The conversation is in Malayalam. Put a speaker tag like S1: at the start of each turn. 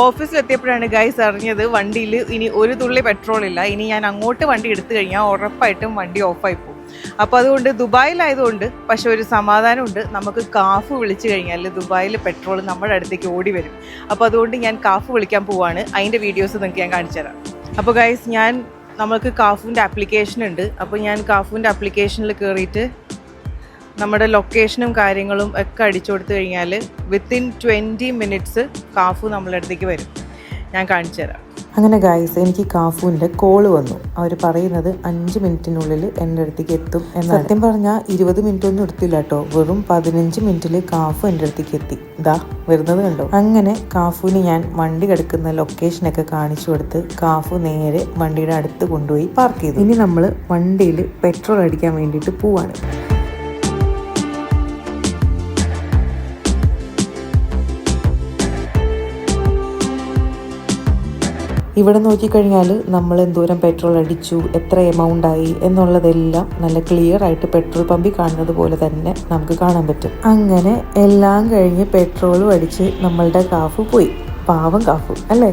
S1: ഓഫീസിലെത്തിയപ്പോഴാണ് ഗൈസ് അറിഞ്ഞത് വണ്ടിയിൽ ഇനി ഒരു തുള്ളി പെട്രോൾ ഇല്ല. ഇനി ഞാൻ അങ്ങോട്ട് വണ്ടി എടുത്തു കഴിഞ്ഞാൽ ഉറപ്പായിട്ടും വണ്ടി ഓഫായി പോകും. അപ്പോൾ അതുകൊണ്ട് ദുബായിലായതുകൊണ്ട് പക്ഷെ ഒരു സമാധാനമുണ്ട്, നമുക്ക് കാഫ് വിളിച്ചു കഴിഞ്ഞാൽ ദുബായിൽ പെട്രോൾ നമ്മുടെ അടുത്തേക്ക് ഓടി വരും. അപ്പോൾ അതുകൊണ്ട് ഞാൻ കാഫ് വിളിക്കാൻ പോവാണ്. അതിൻ്റെ വീഡിയോസ് നിങ്ങൾക്ക് ഞാൻ കാണിച്ചു തരാം. അപ്പോൾ ഗൈസ് നമുക്ക് കാഫിൻ്റെ ആപ്ലിക്കേഷൻ ഉണ്ട്. അപ്പോൾ ഞാൻ കാഫിൻ്റെ ആപ്ലിക്കേഷനിൽ കയറിയിട്ട് നമ്മുടെ ലൊക്കേഷനും കാര്യങ്ങളും ഒക്കെ അടിച്ചു കൊടുത്തു കഴിഞ്ഞാൽ വിത്തിൻ 20 മിനിറ്റ്സ് കാഫു നമ്മളുടെ അടുത്തേക്ക് വരും. ഞാൻ കാണിച്ചു തരാം.
S2: അങ്ങനെ ഗായ്സ്, എനിക്ക് കാഫുവിൻ്റെ കോള് വന്നു. അവർ പറയുന്നത് 5 മിനിറ്റിനുള്ളിൽ എൻ്റെ അടുത്തേക്ക് എത്തും എന്ന്. സത്യം പറഞ്ഞാൽ 20 മിനിറ്റ് ഒന്നും എടുത്തില്ല കേട്ടോ, വെറും 15 മിനിറ്റിൽ കാഫു എൻ്റെ അടുത്തേക്ക് എത്തി. ഇതാ വരുന്നത് കണ്ടോ. അങ്ങനെ കാഫുവിന് ഞാൻ വണ്ടി കിടക്കുന്ന ലൊക്കേഷനൊക്കെ കാണിച്ചു കൊടുത്ത് കാഫു നേരെ വണ്ടിയുടെ അടുത്ത് കൊണ്ടുപോയി പാർക്ക് ചെയ്തു. ഇനി നമ്മൾ വണ്ടിയിൽ പെട്രോൾ അടിക്കാൻ വേണ്ടിയിട്ട് പോവാണ്. ഇവിടെ നോക്കിക്കഴിഞ്ഞാൽ നമ്മൾ എന്തോരം പെട്രോൾ അടിച്ചു, എത്ര എമൗണ്ട് ആയി എന്നുള്ളതെല്ലാം നല്ല ക്ലിയർ ആയിട്ട് പെട്രോൾ പമ്പിൽ കാണുന്നത് പോലെ തന്നെ നമുക്ക് കാണാൻ പറ്റും. അങ്ങനെ എല്ലാം കഴിഞ്ഞ് പെട്രോളും അടിച്ച് നമ്മളുടെ കാഫു പോയി. പാവം കാഫു അല്ലേ.